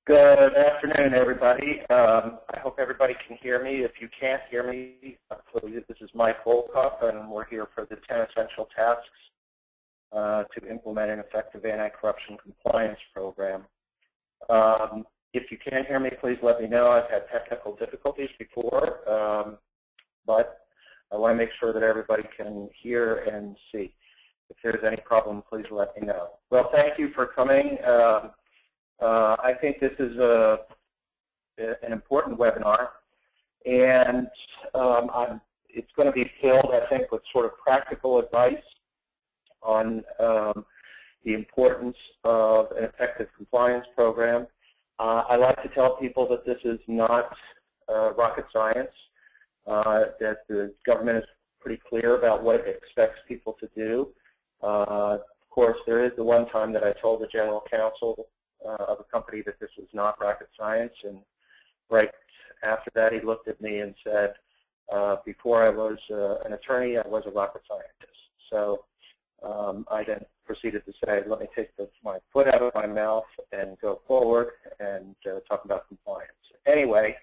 Good afternoon, everybody. I hope everybody can hear me. If you can't hear me, please, this is Michael Volkov, and we're here for the 10 essential tasks to implement an effective anti-corruption compliance program. If you can't hear me, please let me know. I've had technical difficulties before, but I want to make sure that everybody can hear and see. If there's any problem, please let me know. Well, thank you for coming. I think this is an important webinar, and it's going to be filled, I think, with sort of practical advice on the importance of an effective compliance program. I like to tell people that this is not rocket science, that the government is pretty clear about what it expects people to do. Of course, there is the one time that I told the general counsel of a company that this was not rocket science, and right after that he looked at me and said, before I was an attorney, I was a rocket scientist. So I then proceeded to say, let me take my foot out of my mouth and go forward and talk about compliance. Anyway,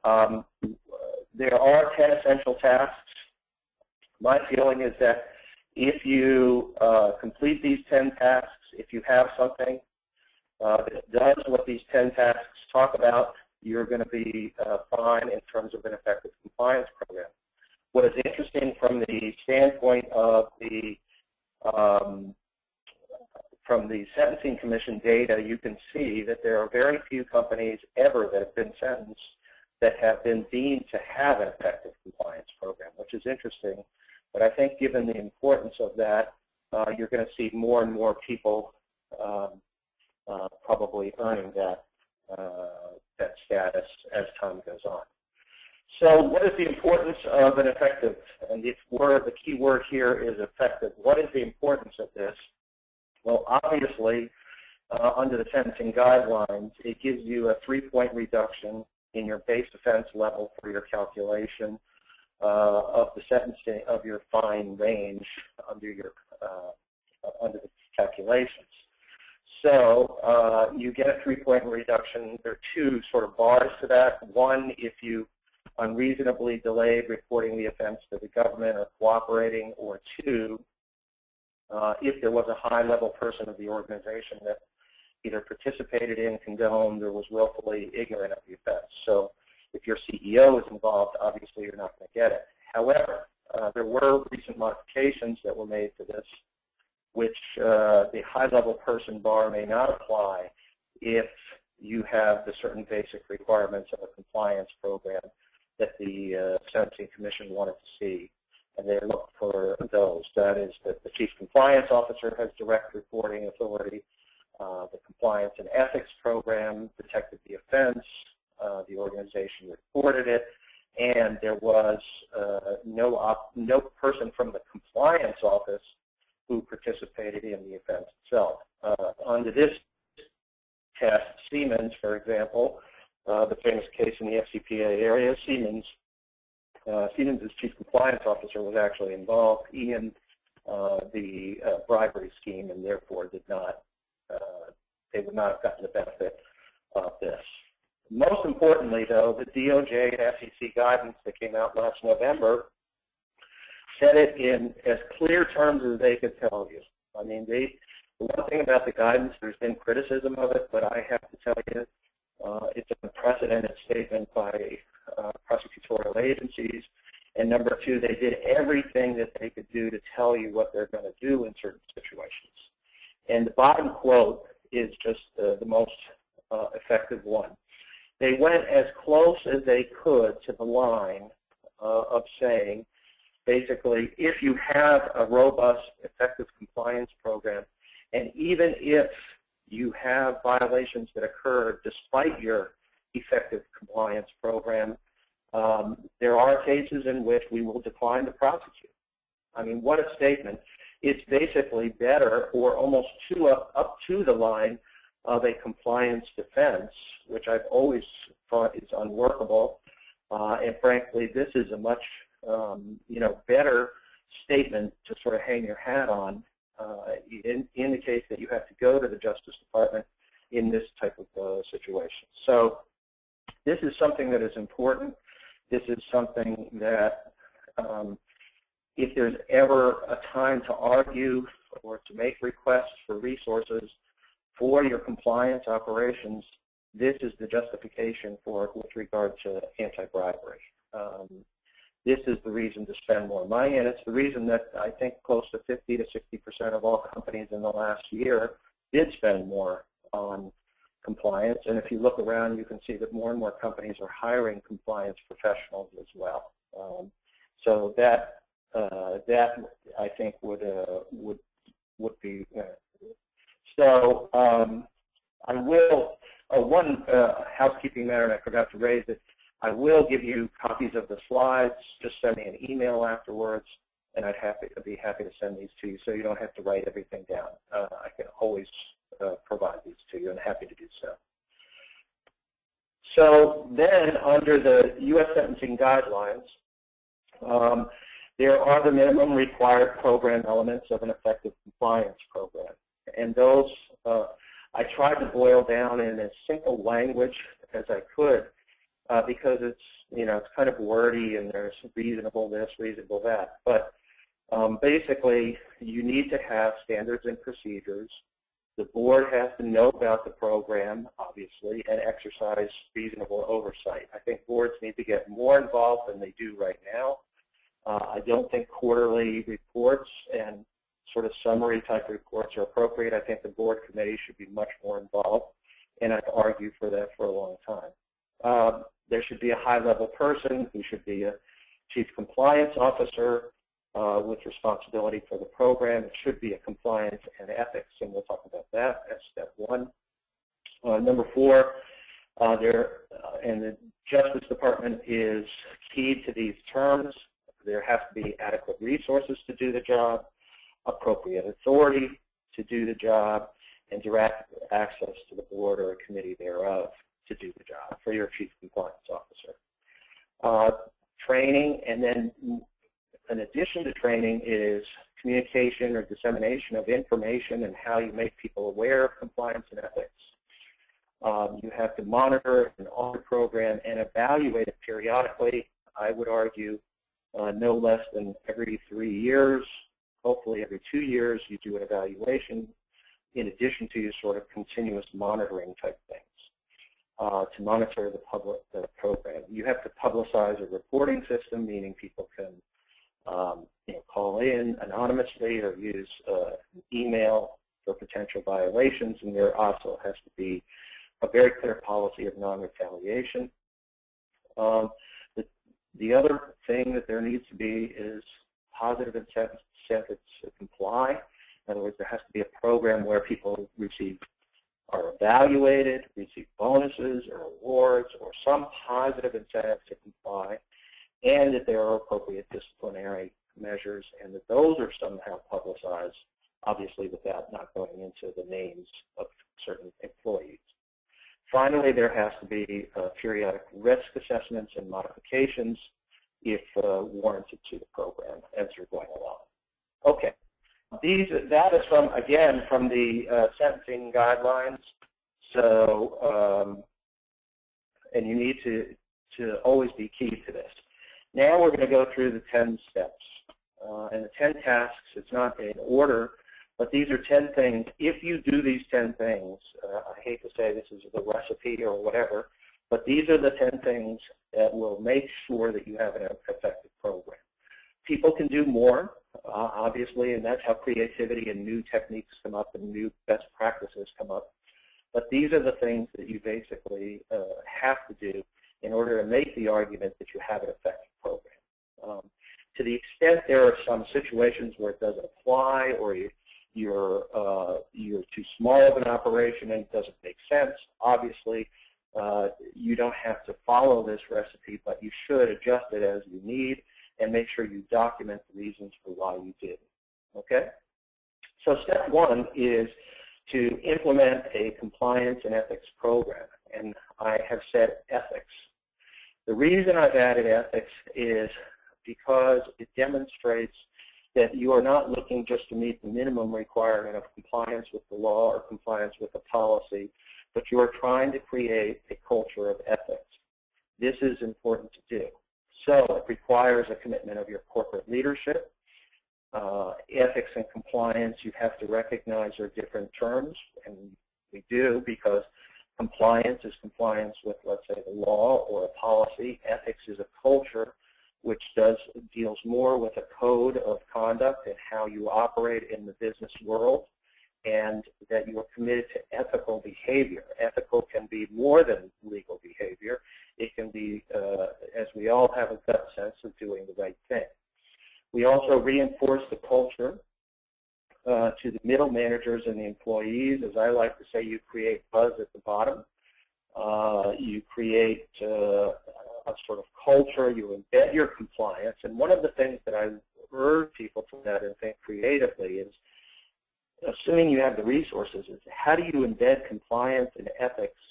there are 10 essential tasks. My feeling is that if you complete these 10 tasks, if you have something that does what these 10 tasks talk about, you're going to be fine in terms of an effective compliance program. What is interesting from the standpoint of the Sentencing Commission data, you can see that there are very few companies ever that have been sentenced that have been deemed to have an effective compliance program, which is interesting. But I think given the importance of that, you're going to see more and more people probably earning that status as time goes on. So what is the importance of an effective, and the key word here is effective. What is the importance of this? Well, obviously, under the sentencing guidelines, it gives you a 3-point reduction in your base offense level for your calculation of the sentencing of your fine range under the calculations. So you get a 3-point reduction. There are two sort of bars to that. One, if you unreasonably delayed reporting the offense to the government or cooperating, or two, if there was a high-level person of the organization that either participated in, condoned, or was willfully ignorant of the offense. So if your CEO is involved, obviously you're not going to get it. However, there were recent modifications that were made to this, which the high-level person bar may not apply if you have the certain basic requirements of a compliance program that the Sentencing Commission wanted to see, and they looked for those. That is that the Chief Compliance Officer has direct reporting authority, the Compliance and Ethics Program detected the offense, the organization reported it, and there was no person from the Compliance Office who participated in the offense itself. Under this test, Siemens, for example, the famous case in the FCPA area, Siemens' Chief Compliance Officer was actually involved in the bribery scheme, and therefore they would not have gotten the benefit of this. Most importantly, though, the DOJ and SEC guidance that came out last November said it in as clear terms as they could tell you. I mean, the one thing about the guidance, there's been criticism of it, but I have to tell you, it's an unprecedented statement by prosecutorial agencies. And number two, they did everything that they could do to tell you what they're going to do in certain situations. And the bottom quote is just the most effective one. They went as close as they could to the line of saying, basically, if you have a robust, effective compliance program, and even if you have violations that occur despite your effective compliance program, there are cases in which we will decline to prosecute. I mean, what a statement. It's basically better, or almost up to the line of a compliance defense, which I've always thought is unworkable. And frankly, this is a much better statement to sort of hang your hat on in the case that you have to go to the Justice Department in this type of situation. So this is something that is important. This is something that if there's ever a time to argue or to make requests for resources for your compliance operations, this is the justification for it with regard to anti-bribery. This is the reason to spend more money, and it's the reason that I think close to 50 to 60% of all companies in the last year did spend more on compliance. And if you look around, you can see that more and more companies are hiring compliance professionals as well. So that I think would be. So I will. One housekeeping matter, and I forgot to raise it. I will give you copies of the slides. Just send me an email afterwards, and I'd be happy to send these to you, so you don't have to write everything down. I can always provide these to you, and happy to do so. So then, under the U.S. sentencing guidelines, there are the minimum required program elements of an effective compliance program, and those I tried to boil down in as simple language as I could, because it's it's kind of wordy and there's reasonable this, reasonable that. But basically, you need to have standards and procedures. The board has to know about the program, obviously, and exercise reasonable oversight. I think boards need to get more involved than they do right now. I don't think quarterly reports and sort of summary type reports are appropriate. I think the board committee should be much more involved, and I've argued for that for a long time. There should be a high-level person who should be a chief compliance officer with responsibility for the program. It should be a compliance and ethics, and we'll talk about that as step one. Number four, and the Justice Department is keyed to these terms. There has to be adequate resources to do the job, appropriate authority to do the job, and direct access to the board or a committee thereof to do the job for your chief compliance officer. Training, and then in addition to training is communication or dissemination of information and how you make people aware of compliance and ethics. You have to monitor and audit the program and evaluate it periodically. I would argue no less than every 3 years. Hopefully every 2 years you do an evaluation in addition to your sort of continuous monitoring type things to monitor the program. You have to publicize a reporting system, meaning people can call in anonymously or use email for potential violations, and there also has to be a very clear policy of non-retaliation. The other thing that there needs to be is positive incentives to comply. In other words, there has to be a program where people are evaluated, receive bonuses or awards or some positive incentive to comply, and that there are appropriate disciplinary measures, and that those are somehow publicized, obviously without not going into the names of certain employees. Finally, there has to be periodic risk assessments and modifications if warranted to the program as you're going along. Okay. That is again from the sentencing guidelines. So, and you need to always be key to this. Now we're going to go through the 10 steps and the 10 tasks. It's not in order, but these are 10 things. If you do these 10 things, I hate to say this is the recipe or whatever, but these are the 10 things that will make sure that you have an effective program. People can do more, obviously, and that's how creativity and new techniques come up and new best practices come up. But these are the things that you basically have to do in order to make the argument that you have an effective program. To the extent there are some situations where it doesn't apply, or you're too small of an operation and it doesn't make sense, obviously you don't have to follow this recipe, but you should adjust it as you need and make sure you document the reasons for why you did it. Okay? So step one is to implement a compliance and ethics program, and I have said ethics. The reason I've added ethics is because it demonstrates that you are not looking just to meet the minimum requirement of compliance with the law or compliance with the policy, but you are trying to create a culture of ethics. This is important to do. So it requires a commitment of your corporate leadership. Ethics and compliance, you have to recognize are different terms, and we do, because compliance is compliance with, let's say, the law or a policy. Ethics is a culture which deals more with a code of conduct and how you operate in the business world, and that you are committed to ethical behavior. Ethical can be more than legal behavior. It can be, as we all have a gut sense of doing the right thing. We also reinforce the culture to the middle managers and the employees. As I like to say, you create buzz at the bottom. You create a sort of culture. You embed your compliance. And one of the things that I urge people to that and think creatively is, assuming you have the resources, is how do you embed compliance and ethics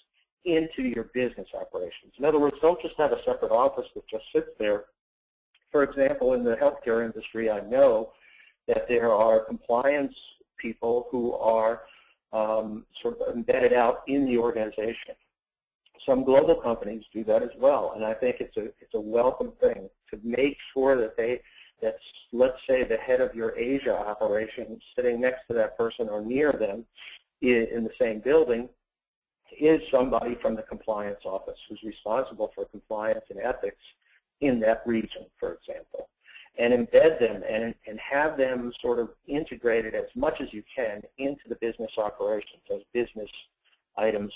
into your business operations? In other words, don't just have a separate office that just sits there. For example, in the healthcare industry, I know that there are compliance people who are sort of embedded out in the organization. Some global companies do that as well, and I think it's a welcome thing to make sure that let's say the head of your Asia operation sitting next to that person or near them in the same building is somebody from the compliance office who's responsible for compliance and ethics in that region, for example, and embed them and have them sort of integrated as much as you can into the business operations as business items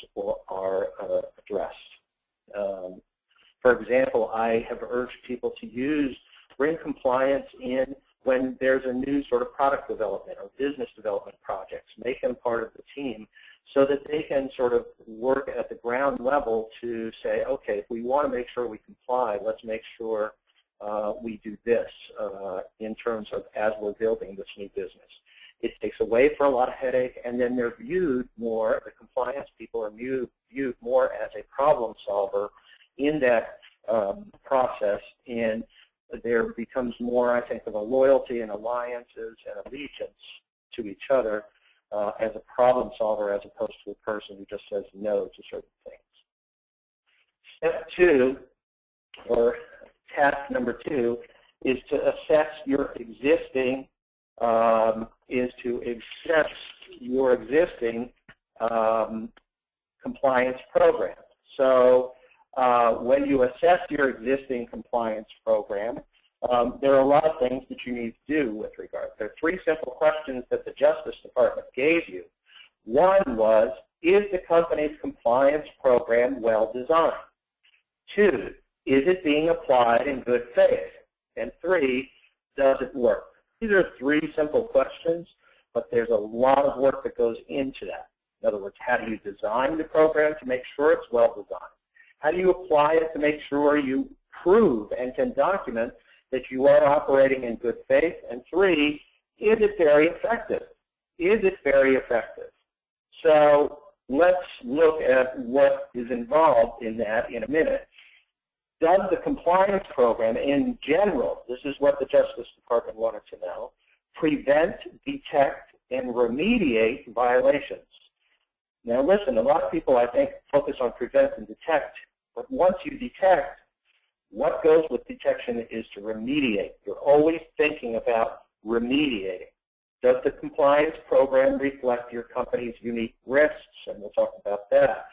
are addressed. For example, I have urged people to bring compliance in when there's a new sort of product development or business development projects. Make them part of the team so that they can sort of work at the ground level to say, okay, if we want to make sure we comply, let's make sure we do this in terms of as we're building this new business. It takes away for a lot of headache, and then they're viewed more, the compliance people are viewed more as a problem solver in that process, and there becomes more, I think, of a loyalty and alliances and allegiance to each other as a problem solver as opposed to a person who just says no to certain things. Step 2, or task number 2, is to assess your existing compliance program. So when you assess your existing compliance program, there are a lot of things that you need to do with regard. There are 3 simple questions that the Justice Department gave you. One was, is the company's compliance program well designed? 2, is it being applied in good faith? And 3, does it work? These are 3 simple questions, but there's a lot of work that goes into that. In other words, how do you design the program to make sure it's well designed? How do you apply it to make sure you prove and can document that you are operating in good faith? And 3, is it very effective? Is it very effective? So let's look at what is involved in that in a minute. Does the compliance program in general, this is what the Justice Department wanted to know, prevent, detect, and remediate violations? Now listen, a lot of people, I think, focus on prevent and detect, but once you detect, what goes with detection is to remediate. You're always thinking about remediating. Does the compliance program reflect your company's unique risks? And we'll talk about that,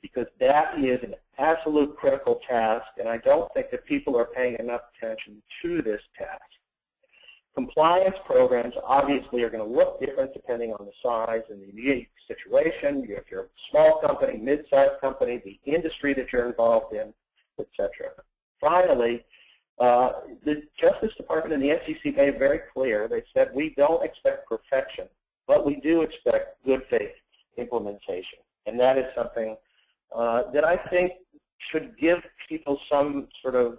because that is an absolute critical task, and I don't think that people are paying enough attention to this task. Compliance programs obviously are going to look different depending on the size and the unique situation. If you're a small company, mid-sized company, the industry that you're involved in, etc. Finally, the Justice Department and the FCC made it very clear. They said, we don't expect perfection, but we do expect good faith implementation. And that is something that I think should give people some sort of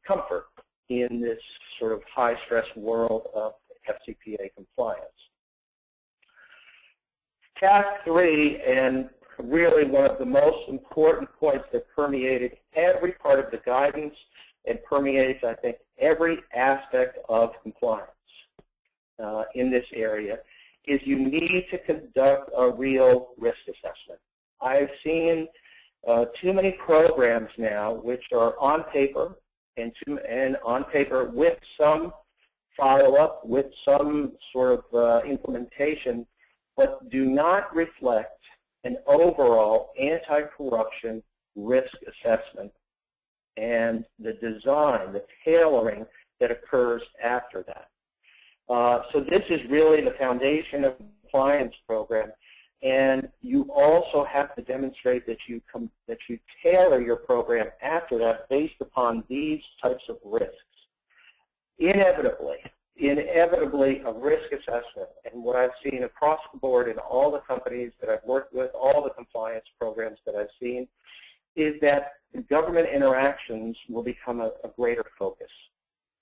comfort in this sort of high-stress world of FCPA compliance. Task 3, and really one of the most important points that permeated every part of the guidance and permeates, I think, every aspect of compliance in this area is you need to conduct a real risk assessment. I've seen too many programs now which are on paper and on paper with some follow-up, with some sort of implementation, but do not reflect an overall anti-corruption risk assessment and the design, the tailoring that occurs after that. So this is really the foundation of the compliance program, and you also have to demonstrate that you tailor your program after that based upon these types of risks. Inevitably, a risk assessment, and what I've seen across the board in all the companies that I've worked with, all the compliance programs that I've seen, is that government interactions will become a greater focus.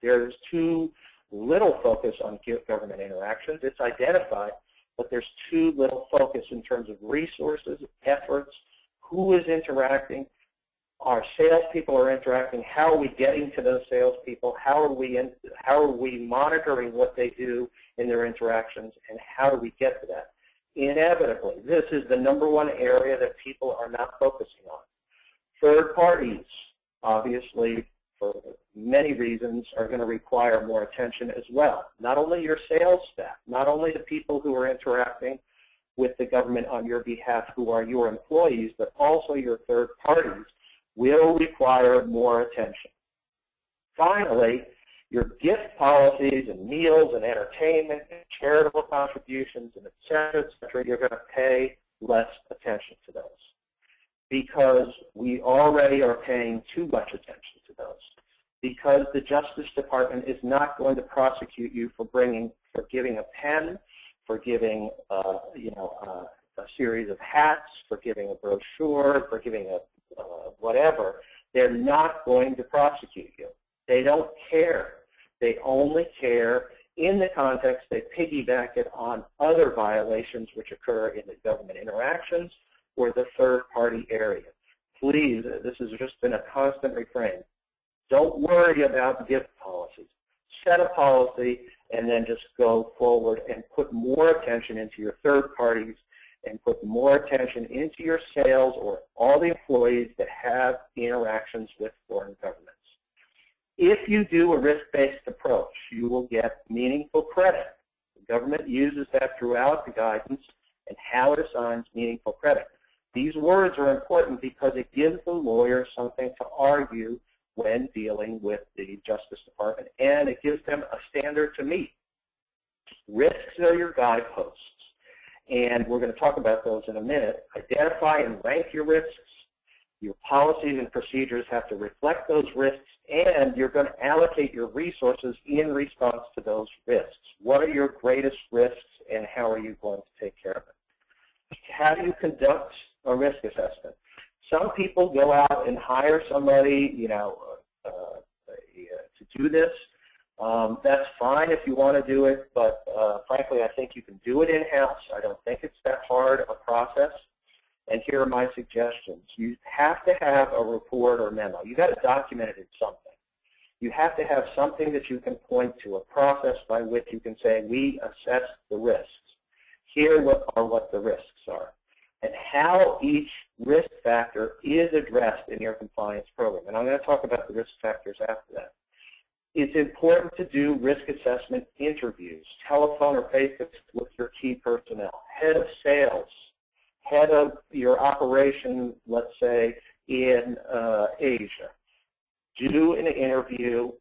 There's too little focus on government interactions. It's identified, but there's too little focus in terms of resources, efforts, who is interacting, our salespeople are interacting, how are we getting to those salespeople, how are we monitoring what they do in their interactions, and how do we get to that? Inevitably, this is the #1 area that people are not focusing on. Third parties, obviously, for many reasons, are going to require more attention as well. Not only your sales staff, not only the people who are interacting with the government on your behalf who are your employees, but also your third parties will require more attention. Finally, your gift policies and meals and entertainment and charitable contributions and et cetera, you're going to pay less attention to those because we already are paying too much attention to those, because the Justice Department is not going to prosecute you for giving a pen, for giving a series of hats, for giving a brochure, for giving a whatever. They're not going to prosecute you. They don't care. They only care in the context, they piggyback it on other violations which occur in the government interactions or the third-party area. Please, this has just been a constant refrain. Don't worry about gift policies. Set a policy and then just go forward and put more attention into your third parties and put more attention into your sales or all the employees that have interactions with foreign governments. If you do a risk-based approach, you will get meaningful credit. The government uses that throughout the guidance and how it assigns meaningful credit. These words are important because it gives the lawyer something to argue when dealing with the Justice Department, and it gives them a standard to meet. Risks are your guideposts, and we're going to talk about those in a minute. Identify and rank your risks. Your policies and procedures have to reflect those risks, and you're going to allocate your resources in response to those risks. What are your greatest risks, and how are you going to take care of it? How do you conduct a risk assessment? Some people go out and hire somebody, to do this. That's fine if you want to do it, but frankly, I think you can do it in-house. I don't think it's that hard a process. And here are my suggestions. You have to have a report or memo. You've got to document it in something. You have to have something that you can point to, a process by which you can say, we assess the risks. Here are what the risks are, and how each risk factor is addressed in your compliance program. And I'm going to talk about the risk factors after that. It's important to do risk assessment interviews, telephone or face-to-face with your key personnel, head of sales, head of your operation, let's say, in Asia. Do an interview,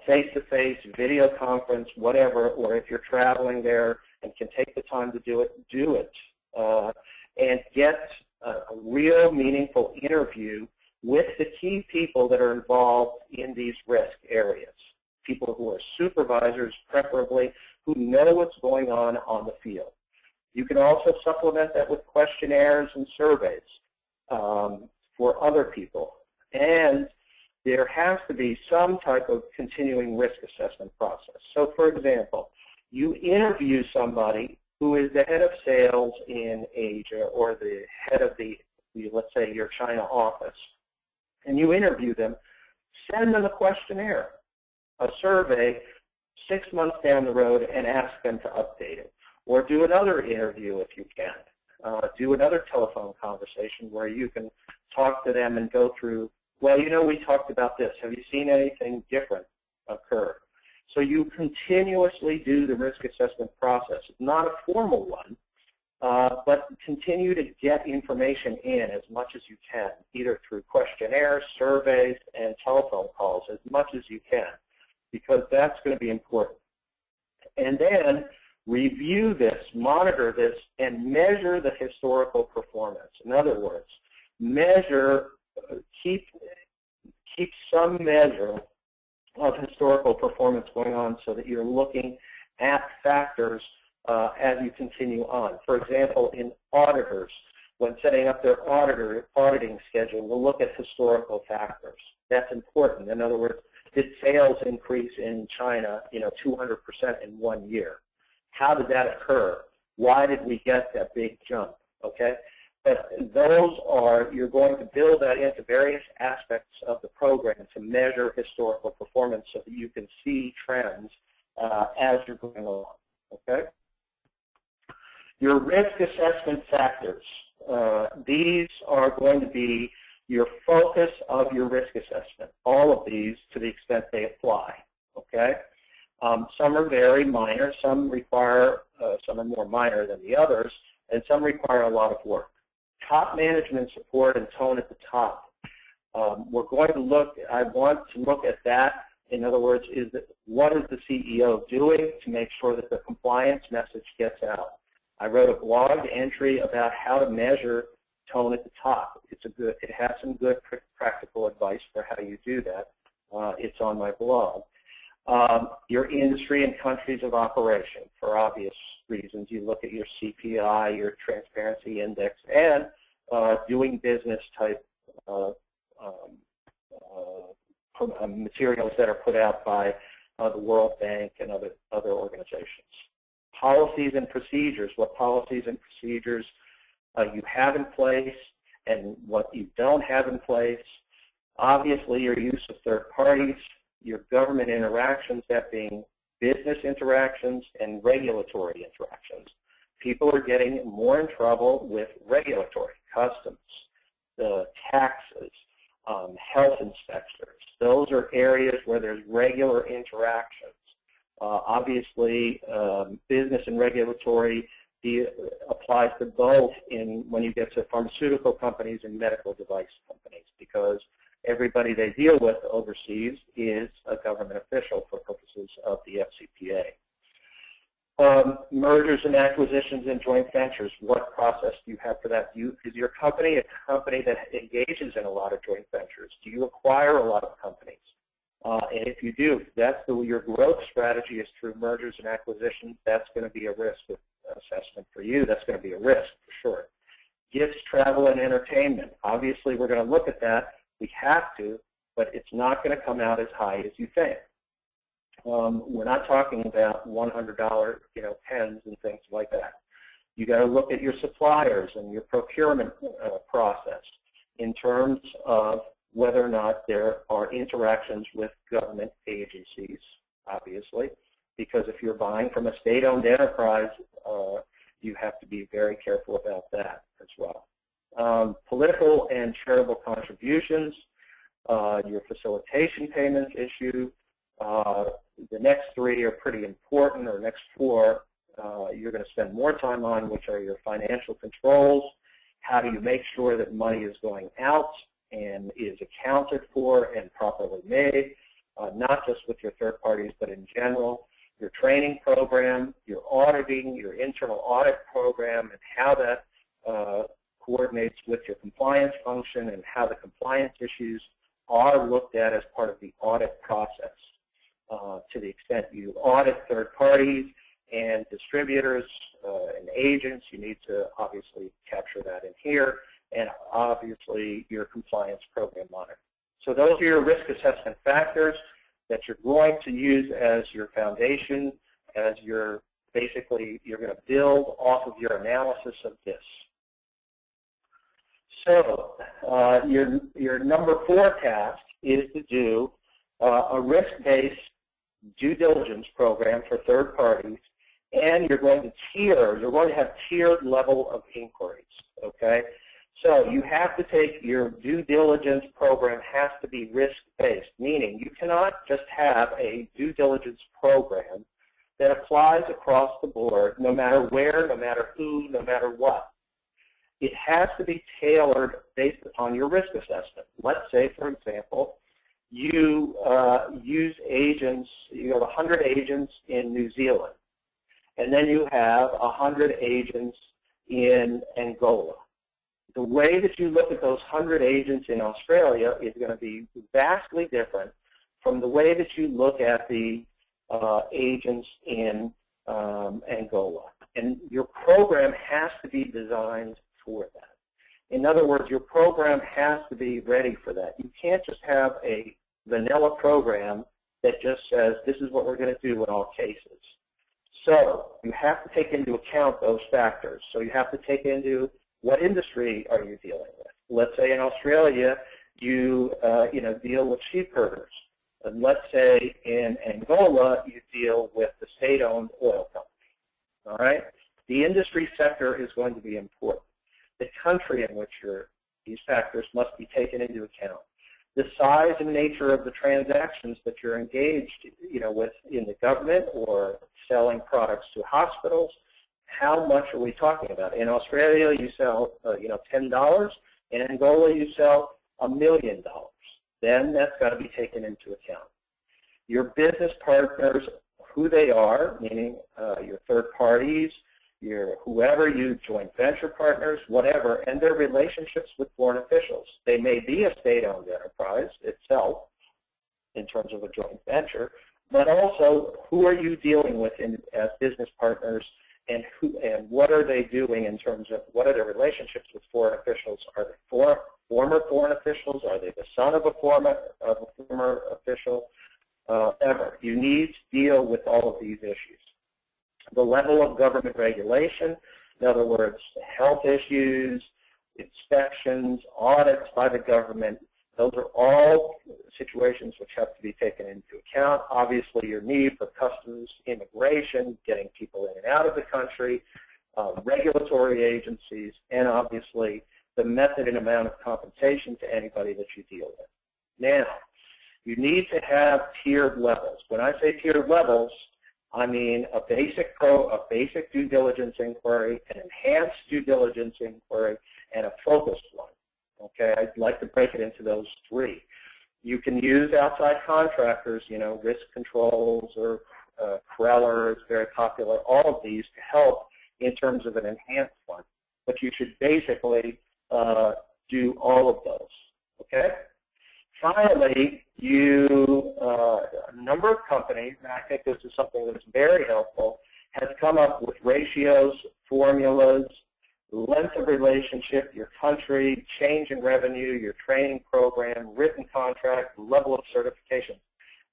face-to-face, video conference, whatever, or if you're traveling there and can take the time to do it, do it. And get a real meaningful interview with the key people that are involved in these risk areas, people who are supervisors, preferably, who know what's going on the field. You can also supplement that with questionnaires and surveys for other people. And there has to be some type of continuing risk assessment process. So, for example, you interview somebody who is the head of sales in Asia or the head of let's say, your China office, and you interview them, send them a questionnaire. a survey 6 months down the road and ask them to update it. Or do another interview if you can. Do another telephone conversation where you can talk to them and go through, well, you know, we talked about this. Have you seen anything different occur? So you continuously do the risk assessment process. It's not a formal one, but continue to get information in as much as you can, either through questionnaires, surveys, and telephone calls, as much as you can, because that's going to be important. And then review this, monitor this, and measure the historical performance. In other words, measure, keep some measure of historical performance going on so that you're looking at factors as you continue on. For example, in auditors, when setting up their auditing schedule, we'll look at historical factors. That's important. In other words, did sales increase in China, 200% in 1 year? How did that occur? Why did we get that big jump? Okay, but those are, you're going to build that into various aspects of the program to measure historical performance so that you can see trends as you're going along. Okay. Your risk assessment factors. These are going to be your focus of your risk assessment. All of these, to the extent they apply. Okay. Some are very minor, some require, some are more minor than the others, and some require a lot of work. Top management support and tone at the top. We're going to look, I want to look at that. In other words, what is the CEO doing to make sure that the compliance message gets out? I wrote a blog entry about how to measure tone at the top. It has some good practical advice for how you do that. It's on my blog. Your industry and countries of operation, for obvious reasons. You look at your CPI, your transparency index, and doing business type materials that are put out by the World Bank and other organizations. Policies and procedures, what policies and procedures you have in place and what you don't have in place. Obviously, your use of third parties, your government interactions, that being business interactions and regulatory interactions. People are getting more in trouble with regulatory, customs, the taxes, health inspectors. Those are areas where there's regular interactions. Obviously, business and regulatory applies to both when you get to pharmaceutical companies and medical device companies, because everybody they deal with overseas is a government official for purposes of the FCPA. Mergers and acquisitions and joint ventures, what process do you have for that? Is your company a company that engages in a lot of joint ventures? Do you acquire a lot of companies? And if you do, your growth strategy is through mergers and acquisitions. That's going to be a risk assessment for you. That's going to be a risk for sure. Gifts, travel, and entertainment. Obviously, we're going to look at that. We have to, but it's not going to come out as high as you think. We're not talking about $100, pens and things like that. You got to look at your suppliers and your procurement process in terms of whether or not there are interactions with government agencies, obviously, because if you're buying from a state-owned enterprise, you have to be very careful about that as well. Political and charitable contributions, your facilitation payments issue. The next three are pretty important, or next four you're going to spend more time on, which are your financial controls. How do you make sure that money is going out and is accounted for and properly made, not just with your third parties, but in general. Your training program, your auditing, your internal audit program, and how that coordinates with your compliance function, and how the compliance issues are looked at as part of the audit process. To the extent you audit third parties and distributors and agents, you need to obviously capture that in here, and obviously your compliance program monitor. So those are your risk assessment factors that you're going to use as your foundation, as your basically you're going to build off of your analysis of this. So your number 4 task is to do a risk-based due diligence program for third parties, and you're going to have tiered level of inquiries, okay? So you have to take your due diligence program has to be risk-based, meaning you cannot just have a due diligence program that applies across the board, no matter where, no matter who, no matter what. It has to be tailored based upon your risk assessment. Let's say, for example, you use agents, you have 100 agents in New Zealand, and then you have 100 agents in Angola. The way that you look at those 100 agents in Australia is going to be vastly different from the way that you look at the agents in Angola. And your program has to be designed for that. In other words, your program has to be ready for that. You can't just have a vanilla program that just says, this is what we're going to do in all cases. So you have to take into account those factors. So you have to take into what industry are you dealing with. Let's say in Australia, you deal with sheep herders. And let's say in Angola, you deal with the state-owned oil company. All right? The industry sector is going to be important. The country in which these factors must be taken into account. The size and nature of the transactions that you're engaged, with in the government or selling products to hospitals. How much are we talking about? In Australia, you sell, $10. In Angola, you sell $1 million. Then that's got to be taken into account. Your business partners, who they are, meaning your third parties, your whoever you joint venture partners, whatever, and their relationships with foreign officials. They may be a state-owned enterprise itself in terms of a joint venture, but also who are you dealing with as business partners, and what are they doing in terms of what are their relationships with foreign officials? Are they former foreign officials? Are they the son of a former official? Ever. You need to deal with all of these issues. The level of government regulation, in other words, health issues, inspections, audits by the government, those are all situations which have to be taken into account. Obviously, your need for customs, immigration, getting people in and out of the country, regulatory agencies, and obviously the method and amount of compensation to anybody that you deal with. Now, you need to have tiered levels. When I say tiered levels, I mean a basic due diligence inquiry, an enhanced due diligence inquiry, and a focused one. Okay, I'd like to break it into those three. You can use outside contractors, risk controls or Kreller is very popular, all of these to help in terms of an enhanced one. But you should basically do all of those. Okay? Finally, a number of companies, and I think this is something that's very helpful, has come up with ratios, formulas, length of relationship, your country, change in revenue, your training program, written contract, level of certification.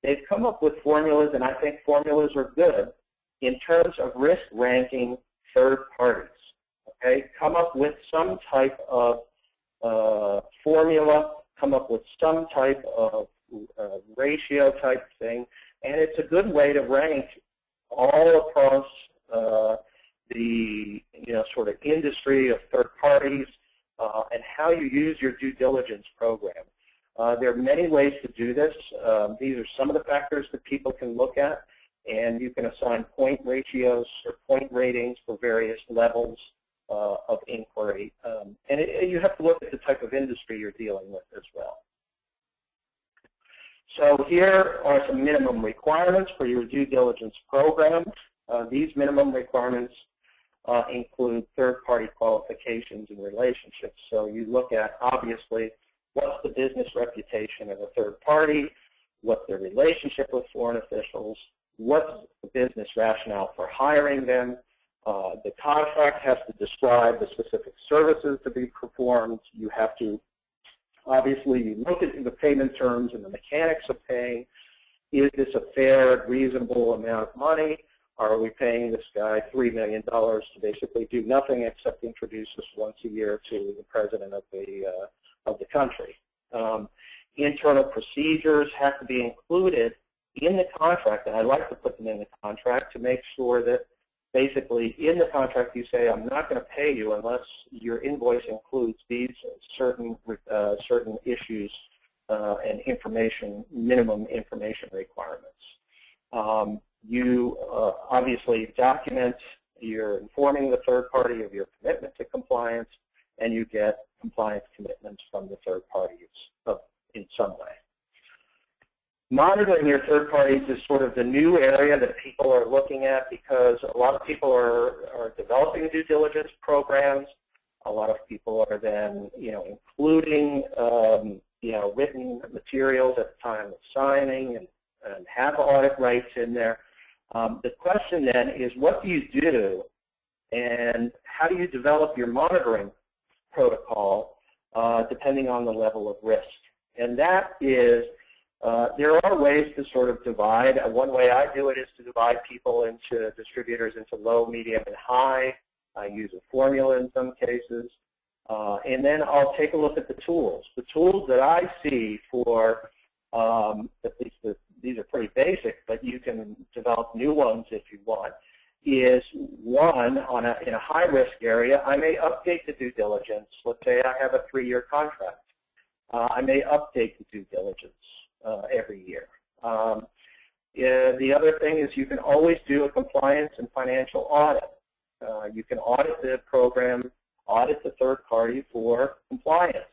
They've come up with formulas, and I think formulas are good in terms of risk ranking third parties. Okay, come up with some type of formula, come up with some type of ratio type thing, and it's a good way to rank all across the sort of industry of third parties and how you use your due diligence program. There are many ways to do this. These are some of the factors that people can look at, and you can assign point ratios or point ratings for various levels of inquiry. And you have to look at the type of industry you're dealing with as well. So here are some minimum requirements for your due diligence program. These minimum requirements include third-party qualifications and relationships. So you look at, obviously, what's the business reputation of a third party, what's their relationship with foreign officials, what's the business rationale for hiring them. The contract has to describe the specific services to be performed. You have to, obviously, you look at the payment terms and the mechanics of paying. Is this a fair, reasonable amount of money? Are we paying this guy $3 million to basically do nothing except introduce us once a year to the president of the country? Internal procedures have to be included in the contract, and I like to put them in the contract to make sure that basically in the contract you say, I'm not going to pay you unless your invoice includes these certain issues and minimum information requirements. You obviously document, you're informing the third party of your commitment to compliance, and you get compliance commitments from the third parties in some way. Monitoring your third parties is sort of the new area that people are looking at, because a lot of people are developing due diligence programs. A lot of people are then, including, written materials at the time of signing and have audit rights in there. The question then is, what do you do, and how do you develop your monitoring protocol depending on the level of risk? And that is, there are ways to sort of divide. One way I do it is to divide people into distributors into low, medium, and high. I use a formula in some cases. And then I'll take a look at the tools. The tools that I see for, at least these are pretty basic, but you can develop new ones if you want, is one, in a high-risk area, I may update the due diligence. Let's say I have a 3-year contract. I may update the due diligence every year. The other thing is you can always do a compliance and financial audit. You can audit the program, audit the third party for compliance.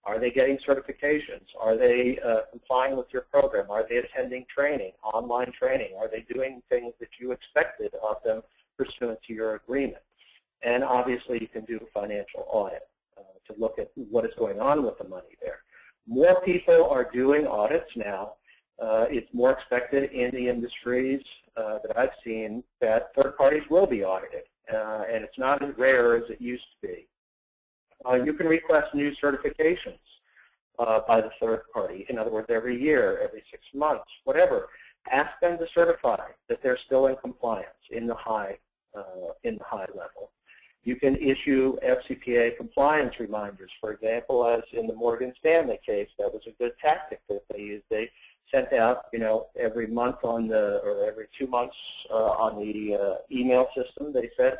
Are they getting certifications? Are they complying with your program? Are they attending training, online training? Are they doing things that you expected of them pursuant to your agreement? And obviously you can do a financial audit to look at what is going on with the money there. More people are doing audits now. It's more expected in the industries that I've seen that third parties will be audited, and it's not as rare as it used to be. You can request new certifications by the third party. In other words, every year, every 6 months, whatever. Ask them to certify that they're still in compliance in the high level. You can issue FCPA compliance reminders. For example, as in the Morgan Stanley case, that was a good tactic that they used. They sent out, every month or every 2 months on the email system. They said,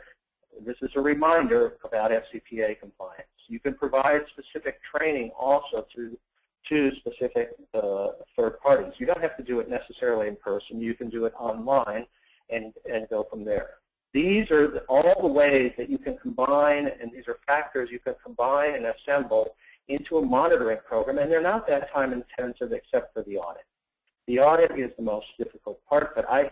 this is a reminder about FCPA compliance. You can provide specific training also to specific third parties. You don't have to do it necessarily in person. You can do it online and go from there. These are all the ways that you can combine, and these are factors you can combine and assemble into a monitoring program, and they're not that time intensive except for the audit. The audit is the most difficult part, but I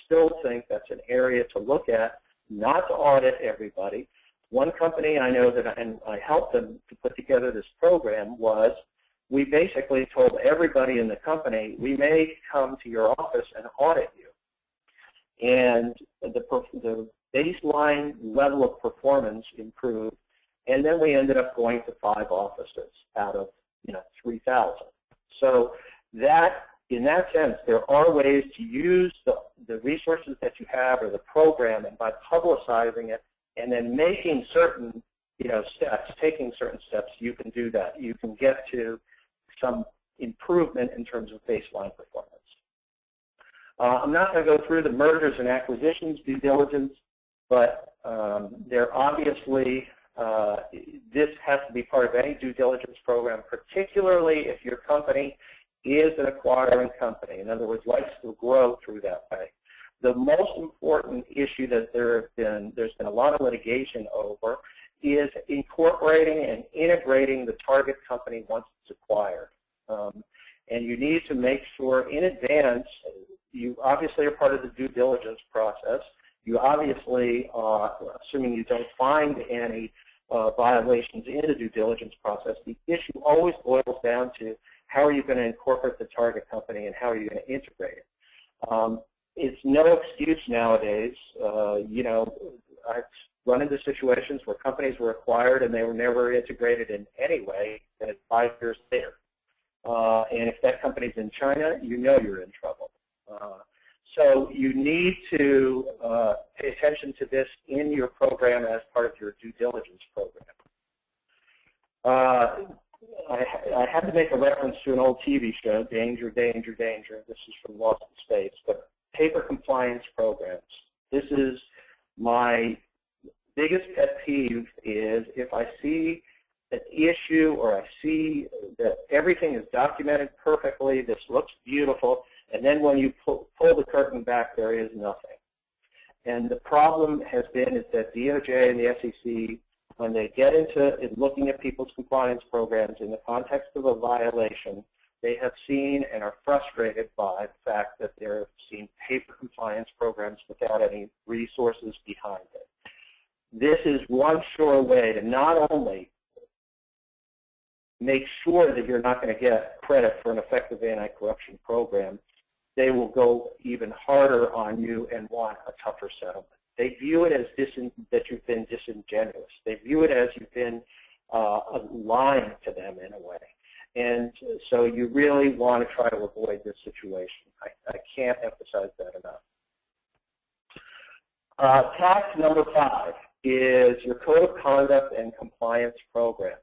still think that's an area to look at, not to audit everybody. One company I know that I helped them to put together this program was, we basically told everybody in the company, we may come to your office and audit you. And the baseline level of performance improved, and then we ended up going to 5 offices out of 3,000. So that, in that sense, there are ways to use the resources that you have or the program, and by publicizing it and then making certain steps, taking certain steps, you can do that. You can get to some improvement in terms of baseline performance. I'm not going to go through the mergers and acquisitions due diligence, but there obviously, this has to be part of any due diligence program, particularly if your company is an acquiring company. In other words, likes to grow through that way. The most important issue that there's been a lot of litigation over is incorporating and integrating the target company once it's acquired. And you need to make sure in advance, you obviously are part of the due diligence process. You obviously, assuming you don't find any violations in the due diligence process, the issue always boils down to how are you going to incorporate the target company and how are you going to integrate it. It's no excuse nowadays. I've run into situations where companies were acquired and they were never integrated in any way, and it's 5 years later. And if that company's in China, you're in trouble. So you need to pay attention to this in your program as part of your due diligence program. I had to make a reference to an old TV show, Danger, Danger, Danger. This is from Lost in Space, but paper compliance programs. This is my biggest pet peeve is if I see an issue or I see that everything is documented perfectly, this looks beautiful, and then when you pull the curtain back, there is nothing. And the problem has been is that DOJ and the SEC, when they get into looking at people's compliance programs in the context of a violation, they have seen and are frustrated by the fact that they're seeing paper compliance programs without any resources behind it. This is one sure way to not only make sure that you're not going to get credit for an effective anti-corruption program, they will go even harder on you and want a tougher settlement. They view it as that you've been disingenuous. They view it as you've been lying to them in a way. And so you really want to try to avoid this situation. I can't emphasize that enough. Task number 5 is your Code of Conduct and Compliance Program.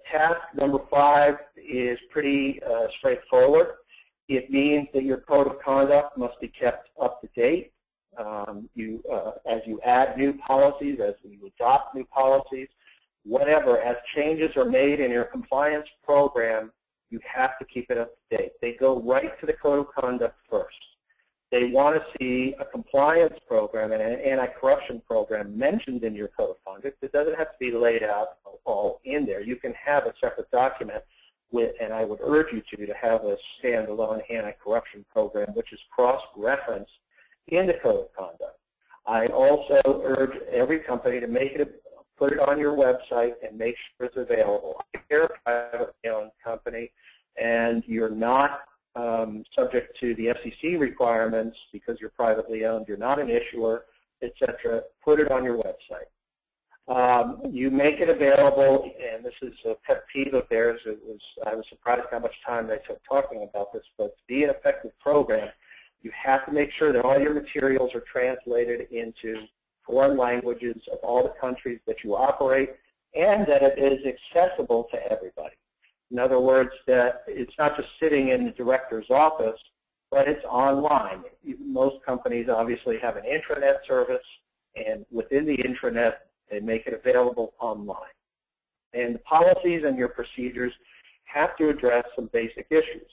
Task number 5 is pretty straightforward. It means that your Code of Conduct must be kept up to date. As you add new policies, as you adopt new policies, whatever, as changes are made in your compliance program, you have to keep it up to date. They go right to the Code of Conduct first. They want to see a compliance program and an anti-corruption program mentioned in your Code of Conduct. It doesn't have to be laid out all in there. You can have a separate document with, and I would urge you to have a standalone anti-corruption program which is cross-referenced in the Code of Conduct. I also urge every company to make it, put it on your website and make sure it's available. If you're a privately owned company and you're not subject to the FCC requirements because you're privately owned, you're not an issuer, etc., put it on your website. You make it available, and this is a pet peeve of theirs. I was surprised how much time they took talking about this, but to be an effective program, you have to make sure that all your materials are translated into foreign languages of all the countries that you operate, and that it is accessible to everybody. In other words, that it's not just sitting in the director's office, but it's online. Most companies obviously have an intranet service, and within the intranet, they make it available online. And the policies and your procedures have to address some basic issues.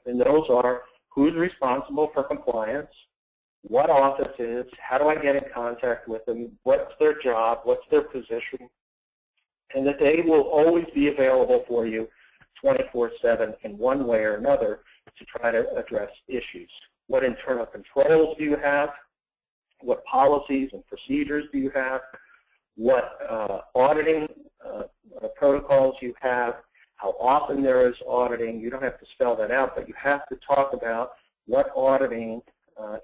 And those are who's responsible for compliance, what office is, how do I get in contact with them, what's their job, what's their position, and that they will always be available for you 24/7 in one way or another to try to address issues. What internal controls do you have? What policies and procedures do you have? What auditing protocols you have? How often there is auditing? You don't have to spell that out, but you have to talk about what auditing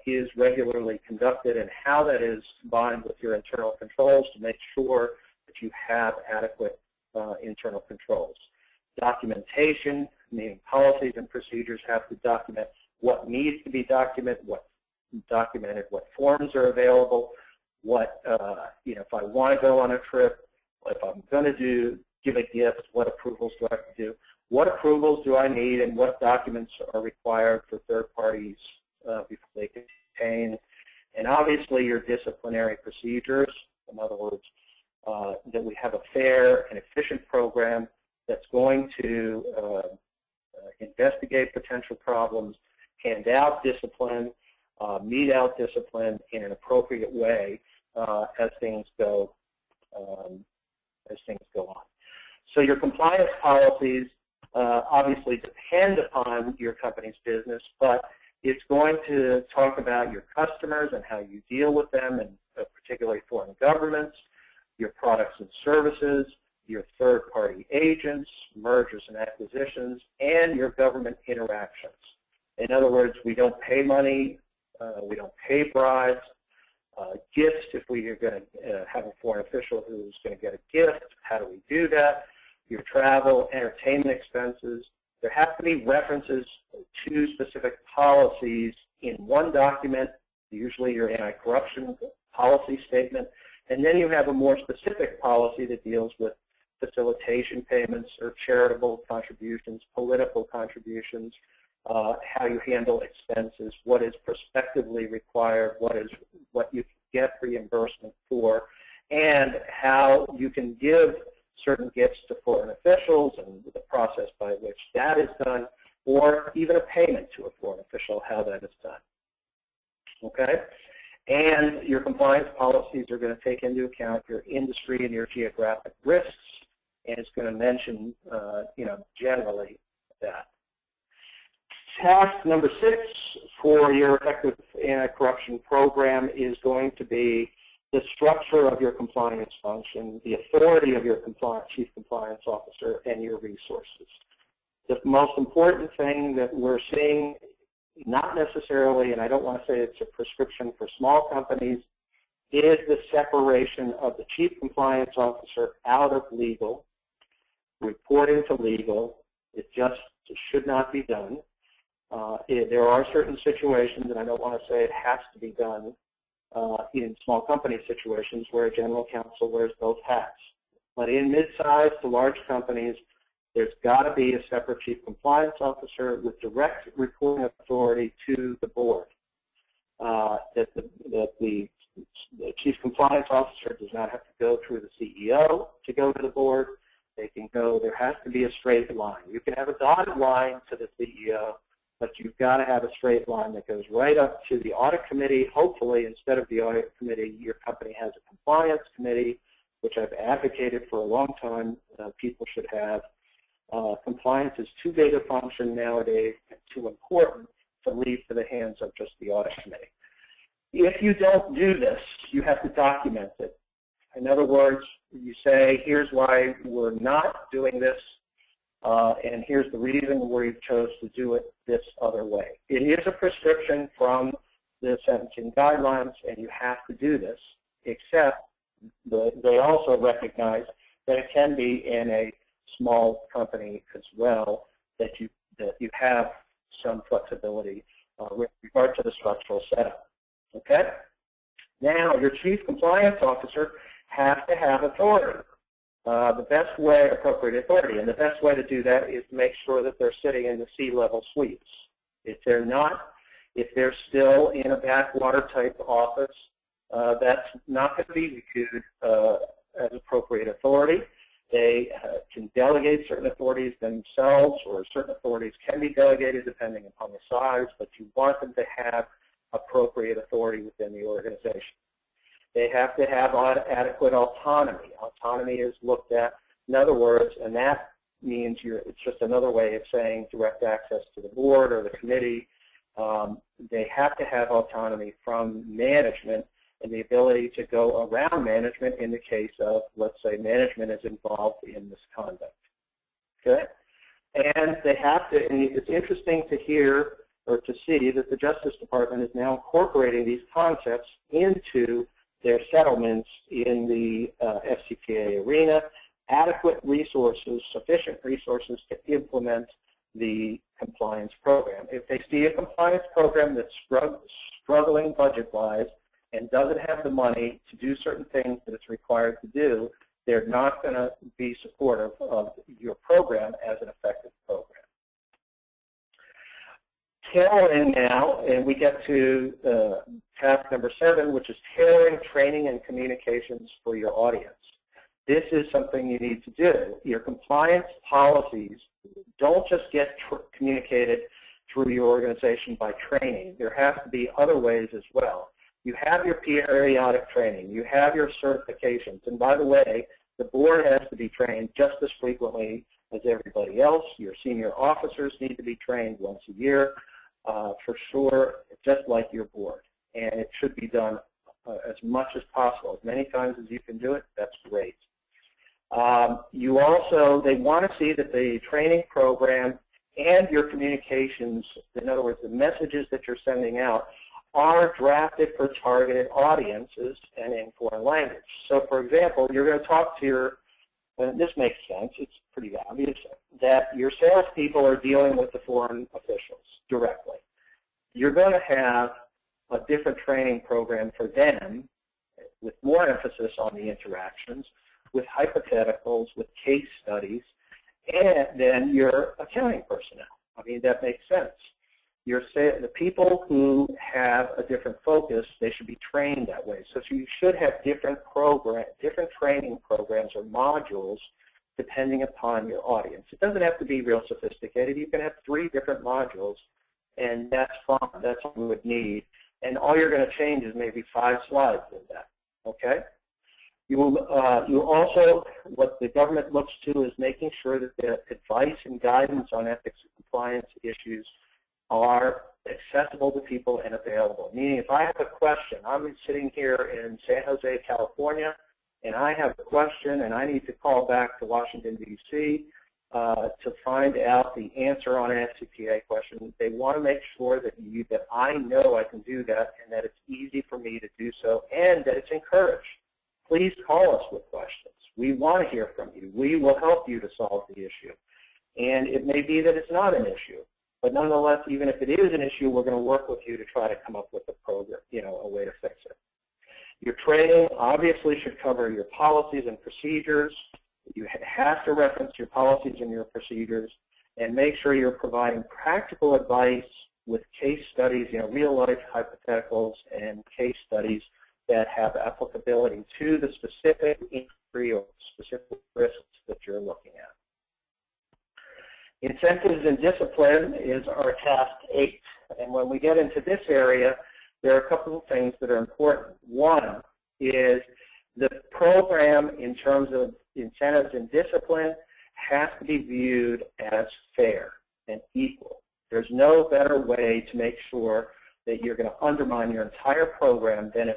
is regularly conducted and how that is combined with your internal controls to make sure that you have adequate internal controls. Documentation, meaning policies and procedures have to document what needs to be documented, what forms are available, what, if I want to go on a trip, if I'm going to give a gift, what approvals do I have to do, what approvals do I need, and what documents are required for third parties before they can obtain, and obviously your disciplinary procedures. In other words, that we have a fair and efficient program that's going to investigate potential problems, hand out discipline, mete out discipline in an appropriate way as things go on. So your compliance policies obviously depend upon your company's business, but it's going to talk about your customers and how you deal with them, and particularly foreign governments, your products and services, your third-party agents, mergers and acquisitions, and your government interactions. In other words, we don't pay money, we don't pay bribes, gifts, if we are going to have a foreign official who's going to get a gift, how do we do that? Your travel, entertainment expenses. There have to be references to specific policies in one document, usually your anti-corruption policy statement, and then you have a more specific policy that deals with facilitation payments or charitable contributions, political contributions, how you handle expenses, what is prospectively required, what you get reimbursement for, and how you can give certain gifts to foreign officials and the process by which that is done, or even a payment to a foreign official, how that is done. Okay? And your compliance policies are going to take into account your industry and your geographic risks, and it's going to mention, generally that. Task number 6 for your effective anti-corruption program is going to be the structure of your compliance function, the authority of your chief compliance officer, and your resources. The most important thing that we're seeing, not necessarily, and I don't want to say it's a prescription for small companies, is the separation of the chief compliance officer out of legal, reporting to legal. It just should not be done. There are certain situations, and I don't want to say it has to be done in small company situations where a general counsel wears both hats. But in mid-sized to large companies, there's got to be a separate chief compliance officer with direct reporting authority to the board. That the chief compliance officer does not have to go through the CEO to go to the board. They can go, there has to be a straight line. You can have a dotted line to the CEO, but you've got to have a straight line that goes right up to the audit committee. Hopefully, instead of the audit committee, your company has a compliance committee, which I've advocated for a long time. People should have. Compliance is too big a function nowadays and too important to leave to the hands of just the audit committee. If you don't do this, you have to document it. In other words, you say, here's why we're not doing this, and here's the reason we chose to do it this other way. It is a prescription from the sentencing guidelines, and you have to do this, except they also recognize that it can be in a small company as well, that you have some flexibility with regard to the structural setup. Okay? Now, your chief compliance officer has to have authority. The best way, appropriate authority, and the best way to do that is to make sure that they're sitting in the C-level suites. If they're not, if they're still in a backwater type office, that's not going to be viewed as appropriate authority. They can delegate certain authorities themselves, or certain authorities can be delegated depending upon the size, but you want them to have appropriate authority within the organization. They have to have adequate autonomy. Autonomy is looked at, in other words, and that means it's just another way of saying direct access to the board or the committee. They have to have autonomy from management and the ability to go around management in the case of, let's say, management is involved in misconduct. Okay? And they have to, and it's interesting to hear or to see that the Justice Department is now incorporating these concepts into their settlements in the FCPA arena. Adequate resources, sufficient resources to implement the compliance program. If they see a compliance program that's struggling budget-wise and doesn't have the money to do certain things that it's required to do, they're not going to be supportive of your program as an effective program. Tailoring now, and we get to task number 7, which is tailoring training and communications for your audience. This is something you need to do. Your compliance policies don't just get communicated through your organization by training. There has to be other ways as well. You have your periodic training. You have your certifications. And by the way, the board has to be trained just as frequently as everybody else. Your senior officers need to be trained once a year, for sure, just like your board. And it should be done as much as possible. As many times as you can do it, that's great. You also, they want to see that the training program and your communications, in other words, the messages that you're sending out, are drafted for targeted audiences and in foreign language. So, for example, you're going to talk to your, and this makes sense, it's pretty obvious, that your salespeople are dealing with the foreign officials directly. You're going to have a different training program for them with more emphasis on the interactions. with hypotheticals, with case studies, and then your accounting personnel. I mean, that makes sense. The people who have a different focus, they should be trained that way. So you should have different training programs or modules depending upon your audience. It doesn't have to be real sophisticated. You can have 3 different modules, and that's fine. That's what we would need. And all you're going to change is maybe 5 slides in that. Okay? You also, what the government looks to is making sure that the advice and guidance on ethics and compliance issues are accessible to people and available. Meaning, if I have a question, I'm sitting here in San Jose, California, and I have a question and I need to call back to Washington, D.C. To find out the answer on an FCPA question. They want to make sure that I know I can do that and that it's easy for me to do so and that it's encouraged. Please call us with questions. We want to hear from you. We will help you to solve the issue. And it may be that it's not an issue. But nonetheless, even if it is an issue, we're going to work with you to try to come up with a program, a way to fix it. Your training obviously should cover your policies and procedures. You have to reference your policies and your procedures and make sure you're providing practical advice with case studies, real-life hypotheticals and case studies that have applicability to the specific industry or specific risks that you're looking at. Incentives and discipline is our task 8. And when we get into this area, there are a couple of things that are important. One is the program in terms of incentives and discipline has to be viewed as fair and equal. There's no better way to make sure that you're going to undermine your entire program than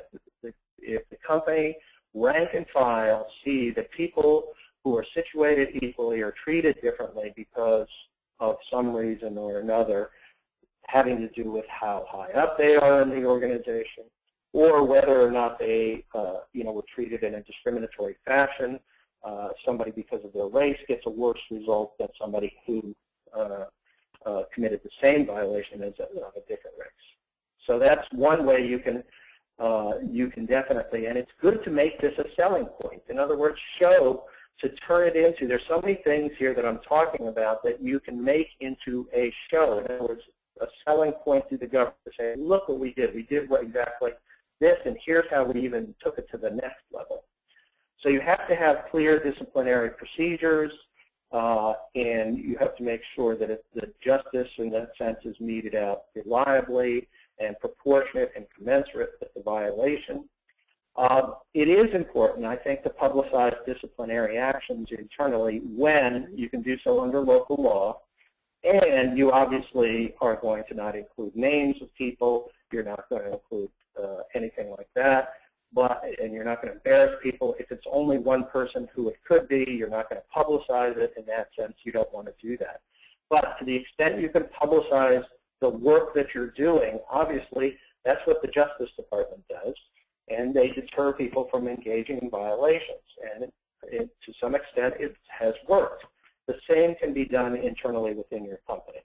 if the company, rank and file, see that people who are situated equally are treated differently because of some reason or another, having to do with how high up they are in the organization, or whether or not they, were treated in a discriminatory fashion. Somebody, because of their race, gets a worse result than somebody who committed the same violation as a different race. So that's one way you can definitely, and it's good to make this a selling point. In other words, to turn it into, there's so many things here that I'm talking about that you can make into a show. In other words, a selling point to the government to say, look what we did. We did exactly this, and here's how we even took it to the next level. So you have to have clear disciplinary procedures, and you have to make sure that the justice in that sense is meted out reliably and proportionate and commensurate with the violation. It is important, I think, to publicize disciplinary actions internally when you can do so under local law, and you obviously are going to not include names of people. You're not going to include anything like that, and you're not going to embarrass people. If it's only one person who it could be, you're not going to publicize it. In that sense, you don't want to do that. But to the extent you can publicize the work that you're doing, obviously, that's what the Justice Department does. And they deter people from engaging in violations. And to some extent, it has worked. The same can be done internally within your company.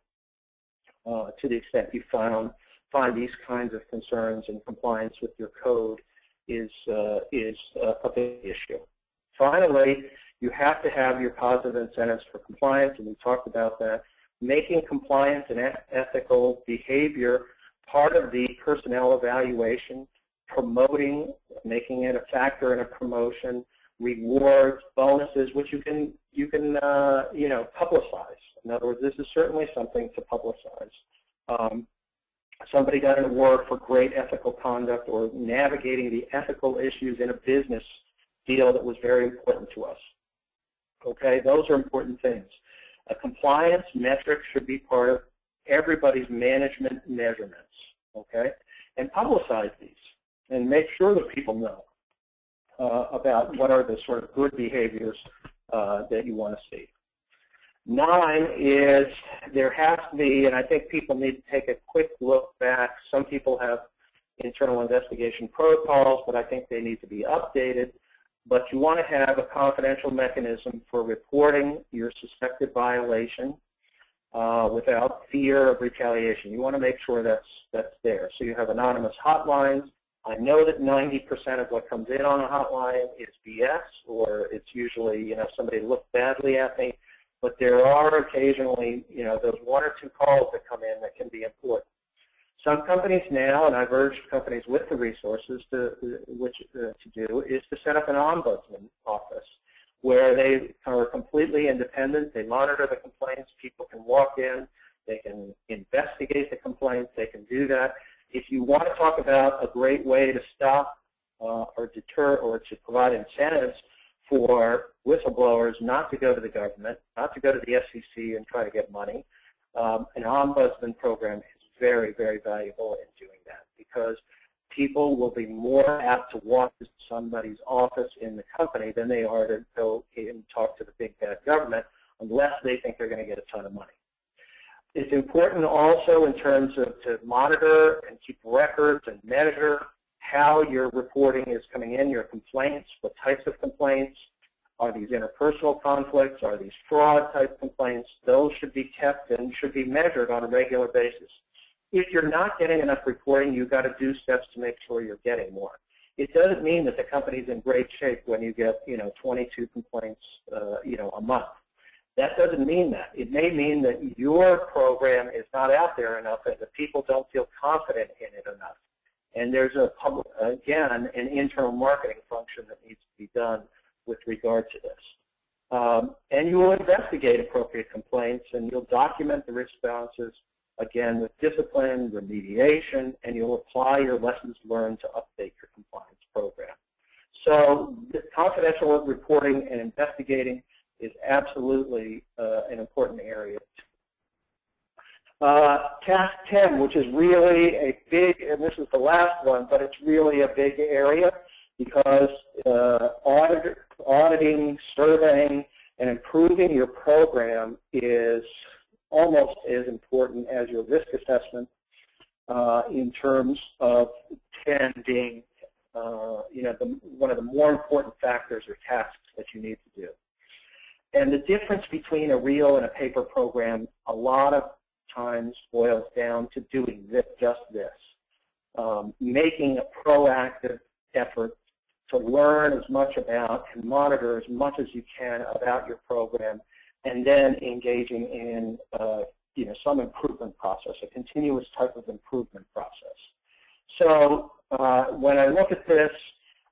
To the extent you find these kinds of concerns and compliance with your code is a big issue. Finally, you have to have your positive incentives for compliance, and we talked about that. Making compliance and ethical behavior part of the personnel evaluation, promoting, making it a factor in a promotion, rewards, bonuses, which you can publicize. In other words, this is certainly something to publicize. Somebody got an award for great ethical conduct or navigating the ethical issues in a business deal that was very important to us. Okay, those are important things. A compliance metric should be part of everybody's management measurements. Okay, and publicize these and make sure that people know about what are the sort of good behaviors that you want to see. 9 is there has to be, and I think people need to take a quick look back. Some people have internal investigation protocols, but I think they need to be updated. But you want to have a confidential mechanism for reporting your suspected violation without fear of retaliation. You want to make sure that's there. So you have anonymous hotlines. I know that 90% of what comes in on a hotline is BS, or it's usually, somebody looked badly at me, but there are occasionally, those 1 or 2 calls that come in that can be important. Some companies now, and I've urged companies with the resources to do, is to set up an ombudsman office where they are completely independent. They monitor the complaints. People can walk in. They can investigate the complaints. They can do that. If you want to talk about a great way to stop or deter or to provide incentives for whistleblowers not to go to the government, not to go to the SEC and try to get money, an ombudsman program is very, very valuable in doing that, because people will be more apt to walk to somebody's office in the company than they are to go and talk to the big bad government unless they think they're going to get a ton of money. It's important also in terms of to monitor and keep records and measure how your reporting is coming in, your complaints, what types of complaints. Are these interpersonal conflicts? Are these fraud type complaints? Those should be kept and should be measured on a regular basis. If you're not getting enough reporting, you've got to do steps to make sure you're getting more. It doesn't mean that the company's in great shape when you get 22 complaints a month. That doesn't mean that. It may mean that your program is not out there enough and that people don't feel confident in it enough. And there's again, an internal marketing function that needs to be done with regard to this. And you will investigate appropriate complaints, and you'll document the responses, again, with discipline, remediation, and you'll apply your lessons learned to update your compliance program. So confidential reporting and investigating is absolutely an important area. Task 10, which is really a big, and this is the last one, but it's really a big area because auditing, surveying, and improving your program is almost as important as your risk assessment in terms of 10 being one of the more important factors or tasks that you need to do. And the difference between a real and a paper program a lot of times boils down to doing just this, making a proactive effort to learn as much about and monitor as much as you can about your program, and then engaging in some improvement process, a continuous type of improvement process. So when I look at this,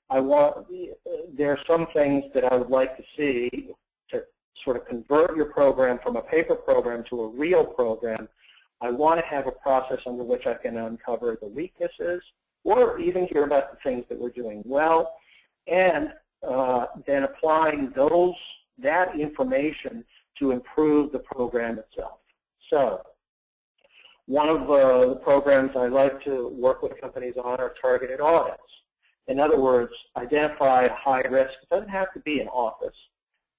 there are some things that I would like to see to sort of convert your program from a paper program to a real program. I want to have a process under which I can uncover the weaknesses or even hear about the things that we're doing well, and then applying that information to improve the program itself. So one of the programs I like to work with companies on are targeted audits. In other words, identify high risk. It doesn't have to be an office.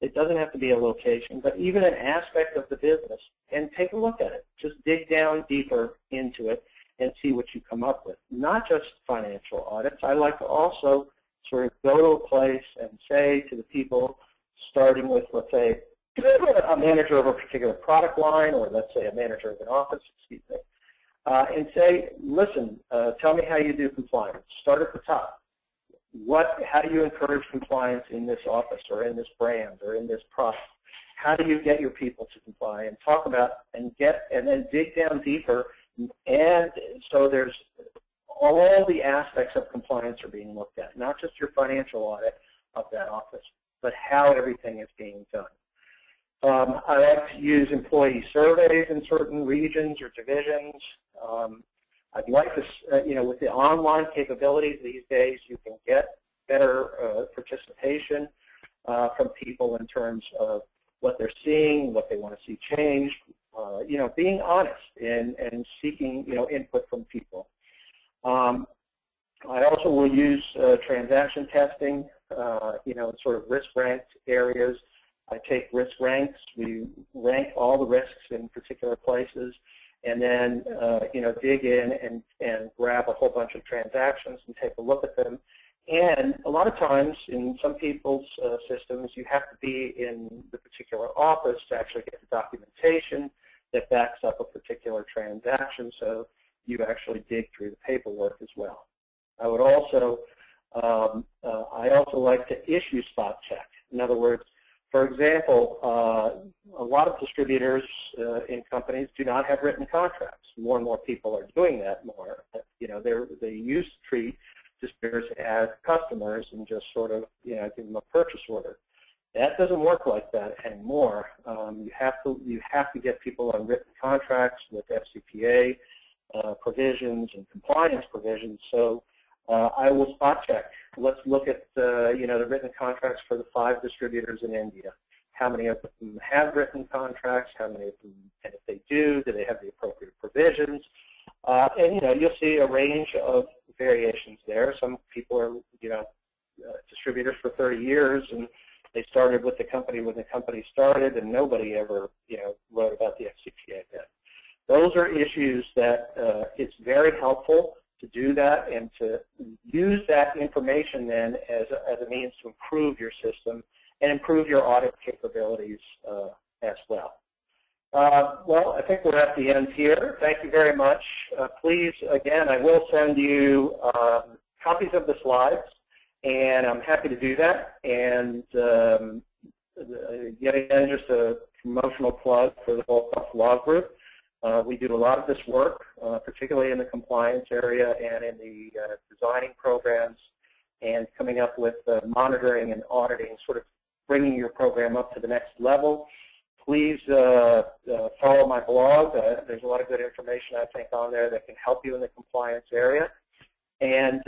It doesn't have to be a location, but even an aspect of the business, and take a look at it. Just dig down deeper into it and see what you come up with. Not just financial audits. I like to also sort of go to a place and say to the people, starting with, let's say, a manager of a particular product line, or let's say a manager of an office, and say, listen, tell me how you do compliance. Start at the top. How do you encourage compliance in this office or in this brand or in this product? How do you get your people to comply? And talk about and then dig down deeper. And so there's all the aspects of compliance are being looked at, not just your financial audit of that office, but how everything is being done. I like to use employee surveys in certain regions or divisions. I'd like to, with the online capabilities these days, you can get better participation from people in terms of what they're seeing, what they want to see changed, being honest and seeking, input from people. I also will use transaction testing, sort of risk-ranked areas. I take risk ranks. We rank all the risks in particular places, and then dig in and grab a whole bunch of transactions and take a look at them. And a lot of times in some people's systems, you have to be in the particular office to actually get the documentation that backs up a particular transaction, so you actually dig through the paperwork as well. I would also, I also like to issue spot check. In other words, for example, a lot of distributors in companies do not have written contracts. More and more people are doing that more. You know, they used to treat distributors as customers and just sort of, you know, give them a purchase order. That doesn't work like that anymore. You have to get people on written contracts with FCPA provisions and compliance provisions. So I will spot check. Let's look at you know, the written contracts for the 5 distributors in India. How many of them have written contracts? How many of them, and if they do they have the appropriate provisions? And you know, you'll see a range of variations there. Some people are, you know, distributors for 30 years, and they started with the company when the company started, and nobody ever, you know, wrote about the FCPA then. Those are issues that it's very helpful to do that and to use that information then as a means to improve your system and improve your audit capabilities as well. Well, I think we're at the end here. Thank you very much. Please, again, I will send you copies of the slides, and I'm happy to do that. And yet again, just a promotional plug for the Volkov Law Group. We do a lot of this work, particularly in the compliance area and in the designing programs and coming up with monitoring and auditing, sort of bringing your program up to the next level. Please follow my blog. There's a lot of good information, I think, on there that can help you in the compliance area. And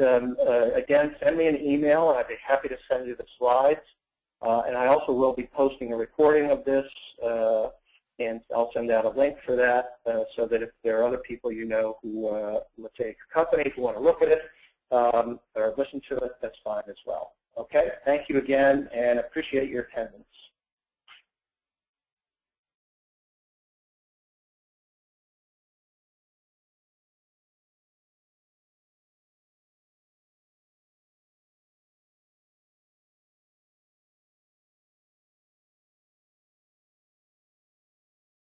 again, send me an email, and I'd be happy to send you the slides. And I also will be posting a recording of this, and I'll send out a link for that so that if there are other people you know who, let's say, your company, who want to look at it or listen to it, that's fine as well. Okay? Thank you again, and appreciate your attendance.